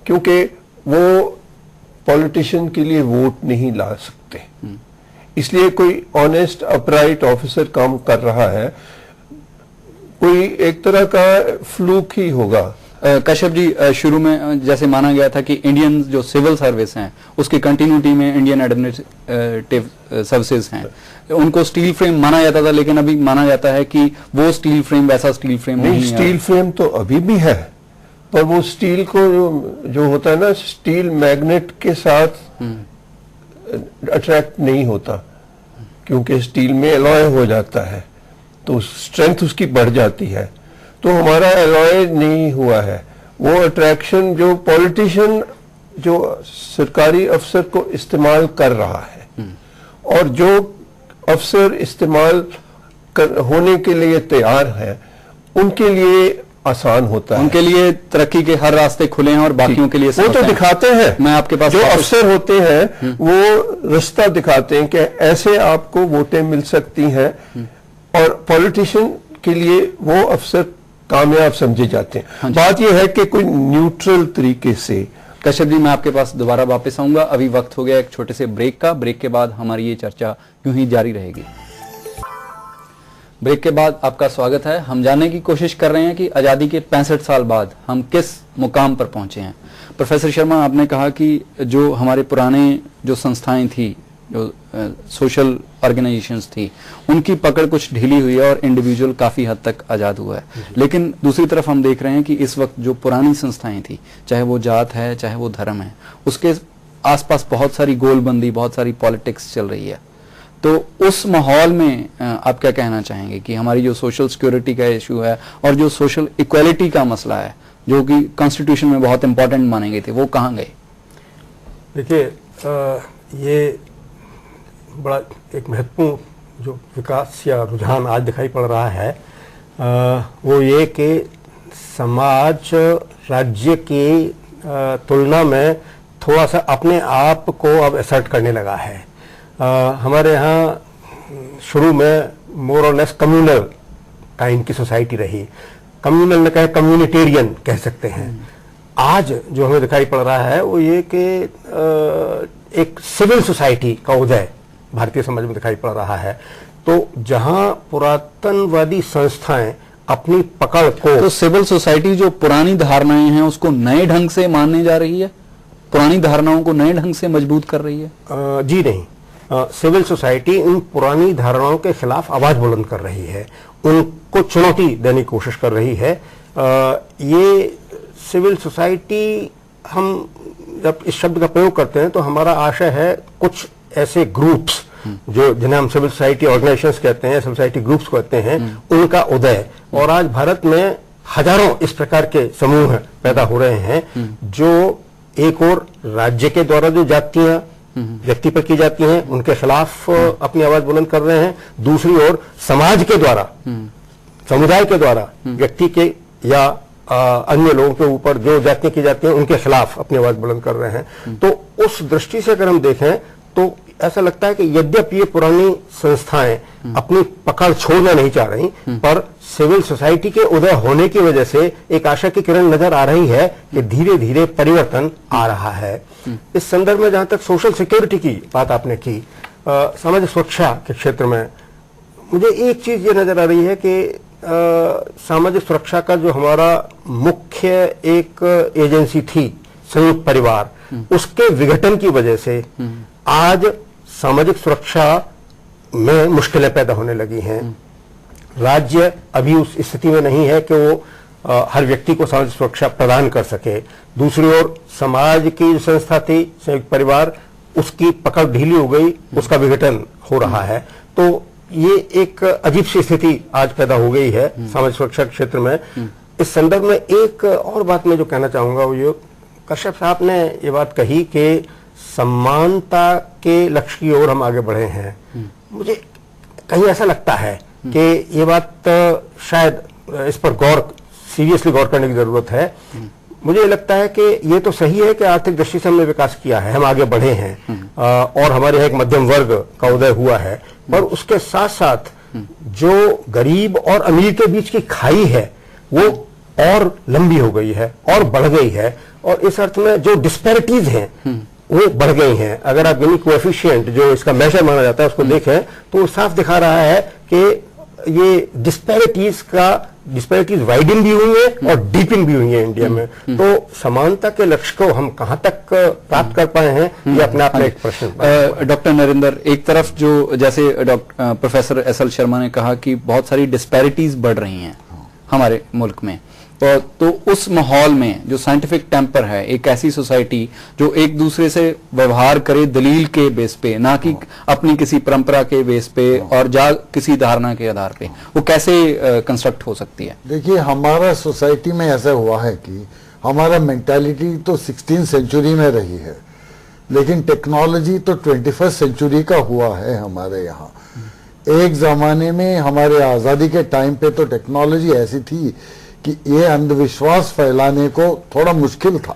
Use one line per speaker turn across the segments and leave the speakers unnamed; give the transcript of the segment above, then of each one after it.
क्योंकि वो पॉलिटिशियन के लिए वोट नहीं ला सकते, इसलिए कोई ऑनेस्ट अपराइट ऑफिसर काम कर रहा है, कोई एक तरह का फ्लूक ही होगा।
कश्यप जी, शुरू में जैसे माना गया था कि इंडियन जो सिविल सर्विस हैं उसकी कंटिन्यूटी में इंडियन एडमिनिस्ट्रेटिव सर्विसेज हैं, उनको स्टील फ्रेम माना जाता था, लेकिन अभी माना जाता है कि वो स्टील फ्रेम वैसा स्टील फ्रेम नहीं है।
स्टील फ्रेम तो अभी भी है, पर वो स्टील को जो होता है ना, स्टील मैग्नेट के साथ अट्रैक्ट नहीं होता, क्योंकि स्टील में एलॉय हो जाता है तो स्ट्रेंथ उसकी बढ़ जाती है। तो हमारा एलॉय नहीं हुआ है, वो अट्रैक्शन जो पॉलिटिशियन जो सरकारी अफसर को इस्तेमाल कर रहा है, और जो अफसर इस्तेमाल होने के लिए तैयार है उनके लिए आसान होता है,
उनके लिए तरक्की के हर रास्ते खुले हैं और बाकियों के लिए
वो तो दिखाते हैं।
मैं आपके पास
जो अफसर होते हैं वो रास्ता दिखाते हैं कि ऐसे आपको वोटें मिल सकती हैं, और पॉलिटिशियन के लिए वो अफसर कामयाब समझे जाते हैं। बात यह है कि कोई न्यूट्रल तरीके से।
कश्यप जी, मैं आपके पास दोबारा वापस आऊंगा, अभी वक्त हो गया एक छोटे से ब्रेक का। ब्रेक के बाद हमारी ये चर्चा यूं ही जारी रहेगी। ब्रेक के बाद आपका स्वागत है। हम जानने की कोशिश कर रहे हैं कि आज़ादी के 65 साल बाद हम किस मुकाम पर पहुंचे हैं। प्रोफेसर शर्मा, आपने कहा कि जो हमारे पुराने जो संस्थाएं थी, जो सोशल ऑर्गेनाइजेशंस थी, उनकी पकड़ कुछ ढीली हुई है और इंडिविजुअल काफ़ी हद तक आज़ाद हुआ है। लेकिन दूसरी तरफ हम देख रहे हैं कि इस वक्त जो पुरानी संस्थाएं थी, चाहे वो जात है चाहे वो धर्म है, उसके आसपास बहुत सारी गोलबंदी, बहुत सारी पॉलिटिक्स चल रही है। तो उस माहौल में आप क्या कहना चाहेंगे कि हमारी जो सोशल सिक्योरिटी का इशू है और जो सोशल इक्वालिटी का मसला है, जो कि कॉन्स्टिट्यूशन में बहुत इंपॉर्टेंट माने गए थे, वो कहाँ गए?
देखिए, ये बड़ा एक महत्वपूर्ण जो विकास या रुझान आज दिखाई पड़ रहा है, वो ये कि समाज राज्य की तुलना में थोड़ा सा अपने आप को अब असर्ट करने लगा है। हमारे यहाँ शुरू में मोर और लेस कम्युनल काइंड की सोसाइटी रही, कम्युनल न कहे कम्युनिटेरियन कह सकते हैं। आज जो हमें दिखाई पड़ रहा है वो ये कि एक सिविल सोसाइटी का उदय भारतीय समाज में दिखाई पड़ रहा है। तो जहां पुरातनवादी संस्थाएं अपनी पकड़ को,
तो सिविल सोसाइटी जो पुरानी धारणाएं हैं उसको नए ढंग से मानने जा रही है, पुरानी धारणाओं को नए ढंग से मजबूत कर रही है?
जी नहीं, सिविल सोसाइटी उन पुरानी धारणाओं के खिलाफ आवाज बुलंद कर रही है, उनको चुनौती देने की कोशिश कर रही है। ये सिविल सोसाइटी, हम जब इस शब्द का प्रयोग करते हैं तो हमारा आशय है कुछ ऐसे ग्रुप्स जो जिन्हें हम सिविल सोसाइटी ऑर्गेनाइजेशंस कहते हैं, सिविल सोसाइटी ग्रुप्स कहते हैं, उनका उदय। और आज भारत में हजारों इस प्रकार के समूह पैदा हो रहे हैं जो एक और राज्य के द्वारा जो जातियां व्यक्ति पर की जाती हैं उनके खिलाफ अपनी आवाज बुलंद कर रहे हैं, दूसरी ओर समाज के द्वारा, समुदाय के द्वारा व्यक्ति के या अन्य लोगों के ऊपर जो जातियां की जाती हैं उनके खिलाफ अपनी आवाज बुलंद कर रहे हैं। तो उस दृष्टि से अगर हम देखें तो ऐसा लगता है कि यद्यपि ये पुरानी संस्थाएं अपनी पकड़ छोड़ना नहीं चाह रही, पर सिविल सोसाइटी के उदय होने की वजह से एक आशा की किरण नजर आ रही है कि धीरे धीरे परिवर्तन आ रहा है। इस संदर्भ में जहां तक सोशल सिक्योरिटी की बात आपने की, सामाजिक सुरक्षा के क्षेत्र में मुझे एक चीज ये नजर आ रही है कि सामाजिक सुरक्षा का जो हमारा मुख्य एक एजेंसी थी संयुक्त परिवार, उसके विघटन की वजह से आज सामाजिक सुरक्षा में मुश्किलें पैदा होने लगी हैं। राज्य अभी उस स्थिति में नहीं है कि वो हर व्यक्ति को सामाजिक सुरक्षा प्रदान कर सके। दूसरी ओर समाज की जो संस्था थी संयुक्त परिवार, उसकी पकड़ ढीली हो गई, उसका विघटन हो रहा है। तो ये एक अजीब सी स्थिति आज पैदा हो गई है सामाजिक सुरक्षा के क्षेत्र में। इस संदर्भ में एक और बात मैं जो कहना चाहूंगा वो ये, कश्यप साहब ने ये बात कही कि समानता के लक्ष्य की ओर हम आगे बढ़े हैं। मुझे कहीं ऐसा लगता है कि ये बात शायद इस पर सीरियसली गौर करने की जरूरत है। मुझे लगता है कि ये तो सही है कि आर्थिक दृष्टि से हमने विकास किया है, हम आगे बढ़े हैं और हमारे यहाँ एक मध्यम वर्ग का उदय हुआ है, पर उसके साथ साथ जो गरीब और अमीर के बीच की खाई है वो और लंबी हो गई है और बढ़ गई है। और इस अर्थ में जो डिस्पैरिटीज हैं वो बढ़ गई हैं। अगर आप गिनी कोएफिशिएंट जो इसका मेजर माना जाता है उसको देखें तो वो साफ दिखा रहा है कि ये डिस्पैरिटीज वाइडिंग भी हुई है और डीपिंग भी हुई है इंडिया में। तो समानता के लक्ष्य को हम कहां तक प्राप्त कर पाए हैं, ये अपने आप में एक प्रश्न।
डॉक्टर नरेंद्र, एक तरफ जो जैसे प्रोफेसर एस एल शर्मा ने कहा कि बहुत सारी डिस्पैरिटीज बढ़ रही हैं हमारे मुल्क में, तो उस माहौल में जो साइंटिफिक टेम्पर है, एक ऐसी सोसाइटी जो एक दूसरे से व्यवहार करे दलील के बेस पे, ना कि अपनी किसी परंपरा के बेस पे और किसी धारणा के आधार पे, वो कैसे कंस्ट्रक्ट हो सकती है?
देखिए, हमारा सोसाइटी में ऐसा हुआ है कि हमारा मेंटालिटी तो 16th सेंचुरी में रही है, लेकिन टेक्नोलॉजी तो 21st सेंचुरी का हुआ है हमारे यहाँ। एक जमाने में हमारे आज़ादी के टाइम पे तो टेक्नोलॉजी ऐसी थी कि ये अंधविश्वास फैलाने को थोड़ा मुश्किल था,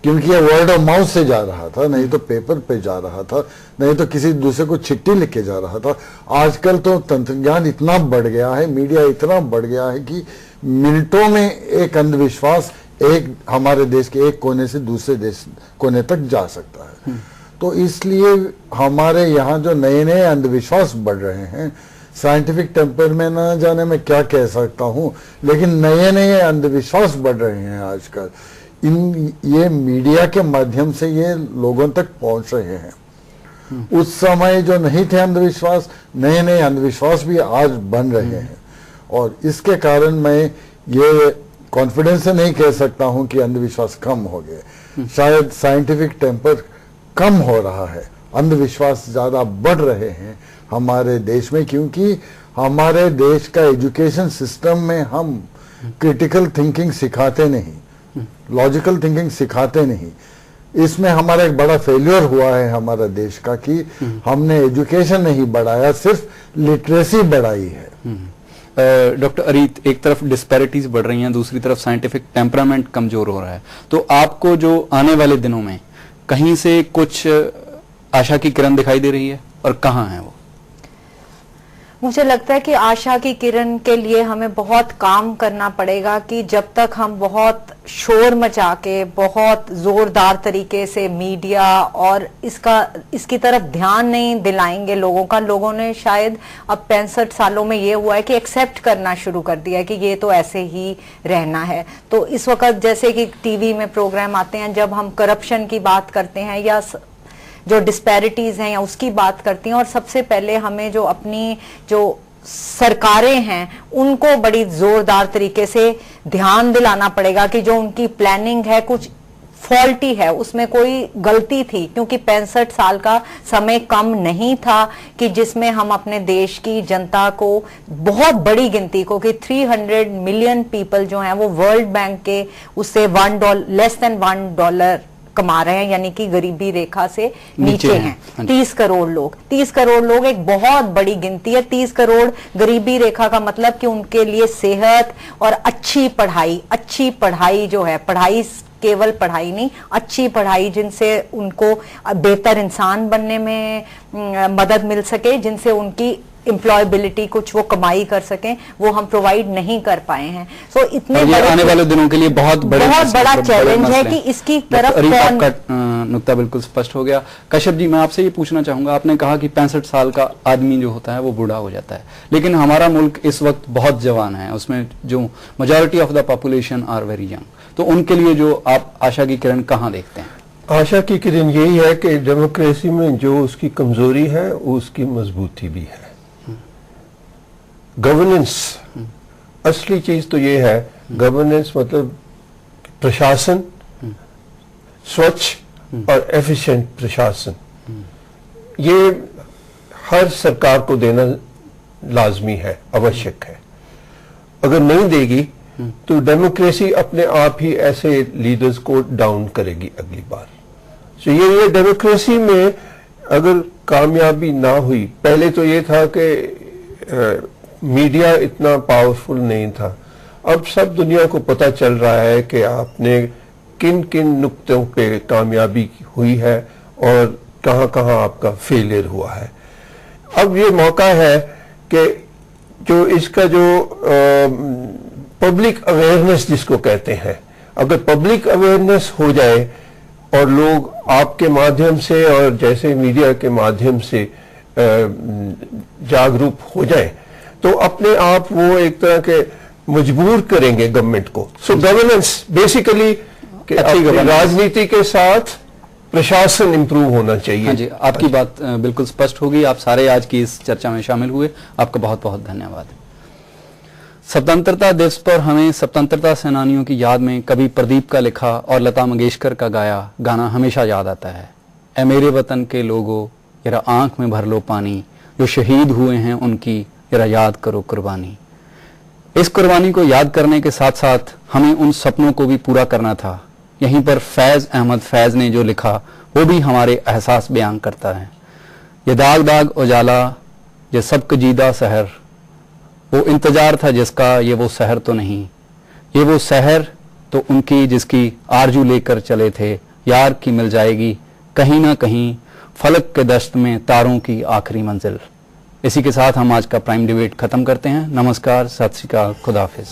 क्योंकि ये वर्ड ऑफ माउथ से जा रहा था, नहीं तो पेपर पे जा रहा था, नहीं तो किसी दूसरे को चिट्ठी लिख के जा रहा था। आजकल तो तंत्रज्ञान इतना बढ़ गया है, मीडिया इतना बढ़ गया है कि मिनटों में एक अंधविश्वास एक हमारे देश के एक कोने से दूसरे देश कोने तक जा सकता है। तो इसलिए हमारे यहाँ जो नए नए अंधविश्वास बढ़ रहे हैं, साइंटिफिक टेम्पर में ना जाने मैं क्या कह सकता हूँ, लेकिन नए नए अंधविश्वास बढ़ रहे हैं आजकल। ये मीडिया के माध्यम से ये लोगों तक पहुंच रहे हैं। उस समय जो नहीं थे अंधविश्वास, नए नए अंधविश्वास भी आज बन रहे हैं, और इसके कारण मैं ये कॉन्फिडेंस से नहीं कह सकता हूँ कि अंधविश्वास कम हो गए। शायद साइंटिफिक टेम्पर कम हो रहा है, अंधविश्वास ज्यादा बढ़ रहे हैं हमारे देश में, क्योंकि हमारे देश का एजुकेशन सिस्टम में हम क्रिटिकल थिंकिंग सिखाते नहीं, लॉजिकल थिंकिंग सिखाते नहीं। इसमें हमारा एक बड़ा फेल्योर हुआ है हमारा देश का कि हमने एजुकेशन नहीं बढ़ाया, सिर्फ लिटरेसी बढ़ाई है।
डॉक्टर अरीत, एक तरफ डिस्पैरिटीज बढ़ रही हैं, दूसरी तरफ साइंटिफिक टेम्परामेंट कमजोर हो रहा है, तो आपको जो आने वाले दिनों में कहीं से कुछ आशा की किरण दिखाई दे रही है, और कहाँ है वो?
मुझे लगता है कि आशा की किरण के लिए हमें बहुत काम करना पड़ेगा कि जब तक हम बहुत शोर मचा के, बहुत जोरदार तरीके से मीडिया और इसकी तरफ ध्यान नहीं दिलाएंगे लोगों का। लोगों ने शायद अब 65 सालों में ये हुआ है कि एक्सेप्ट करना शुरू कर दिया है कि ये तो ऐसे ही रहना है। तो इस वक्त जैसे कि टीवी में प्रोग्राम आते हैं, जब हम करप्शन की बात करते हैं या जो डिस्पैरिटीज हैं या उसकी बात करती हैं, और सबसे पहले हमें जो अपनी जो सरकारें हैं उनको बड़ी जोरदार तरीके से ध्यान दिलाना पड़ेगा कि जो उनकी प्लानिंग है कुछ फॉल्टी है, उसमें कोई गलती थी, क्योंकि 65 साल का समय कम नहीं था कि जिसमें हम अपने देश की जनता को, बहुत बड़ी गिनती को, कि 300 मिलियन पीपल जो हैं वो वर्ल्ड बैंक के उससे लेस देन $1 कमा रहे हैं, यानी कि गरीबी रेखा से नीचे हैं। 30 करोड़ लोग एक बहुत बड़ी गिनती है। 30 करोड़ गरीबी रेखा का मतलब कि उनके लिए सेहत और अच्छी पढ़ाई जो है, पढ़ाई केवल पढ़ाई नहीं, अच्छी पढ़ाई जिनसे उनको बेहतर इंसान बनने में मदद मिल सके, जिनसे उनकी एम्प्लॉयबिलिटी, कुछ वो कमाई कर सकें, वो हम प्रोवाइड नहीं कर पाए हैं। सो इतने
आने वाले दिनों के लिए बहुत बड़ा
चैलेंज है कि इसकी तरफ कौन।
नुक्ता बिल्कुल स्पष्ट हो गया। कश्यप जी, मैं आपसे ये पूछना चाहूंगा, आपने कहा कि 65 साल का आदमी जो होता है वो बूढ़ा हो जाता है, लेकिन हमारा मुल्क इस वक्त बहुत जवान है, उसमें जो majority of the population are very young, तो उनके लिए जो आप आशा की किरण कहाँ देखते हैं?
आशा की किरण यही है कि डेमोक्रेसी में जो उसकी कमजोरी है उसकी मजबूती भी है। गवर्नेंस, असली चीज तो ये है, गवर्नेंस मतलब प्रशासन, स्वच्छ और एफिशिएंट प्रशासन, ये हर सरकार को देना लाजमी है, आवश्यक है। अगर नहीं देगी तो डेमोक्रेसी अपने आप ही ऐसे लीडर्स को डाउन करेगी अगली बार। तो ये डेमोक्रेसी में अगर कामयाबी ना हुई, पहले तो ये था कि मीडिया इतना पावरफुल नहीं था, अब सब दुनिया को पता चल रहा है कि आपने किन किन नुक्तों पे कामयाबी हुई है और कहां कहां आपका फेलियर हुआ है। अब ये मौका है कि जो इसका जो पब्लिक अवेयरनेस जिसको कहते हैं, अगर पब्लिक अवेयरनेस हो जाए और लोग आपके माध्यम से और जैसे मीडिया के माध्यम से जागरूक हो जाए तो अपने आप वो एक तरह के मजबूर करेंगे गवर्नमेंट को। सो गवर्नेंस बेसिकली राजनीति के साथ प्रशासन इंप्रूव होना चाहिए।
हाँ जी, आपकी बात बिल्कुल स्पष्ट होगी। आप सारे आज की इस चर्चा में शामिल हुए, आपका बहुत बहुत धन्यवाद। स्वतंत्रता दिवस पर हमें स्वतंत्रता सेनानियों की याद में कवि प्रदीप का लिखा और लता मंगेशकर का गाया गाना हमेशा याद आता है। ऐ मेरे वतन के लोगों, जरा आंख में भर लो पानी, जो शहीद हुए हैं उनकी जरा याद करो कुर्बानी। इस कुर्बानी को याद करने के साथ साथ हमें उन सपनों को भी पूरा करना था। यहीं पर फैज अहमद फैज ने जो लिखा वो भी हमारे एहसास बयान करता है। ये दाग दाग उजाला, ये सबक जीदा शहर, वो इंतजार था जिसका ये वो शहर तो नहीं, ये वो शहर तो उनकी जिसकी आरजू लेकर चले थे, यार की मिल जाएगी कहीं ना कहीं फलक के दश्त में तारों की आखिरी मंजिल। इसी के साथ हम आज का प्राइम डिबेट खत्म करते हैं। नमस्कार, सत श्री अकाल, खुदा हाफिज।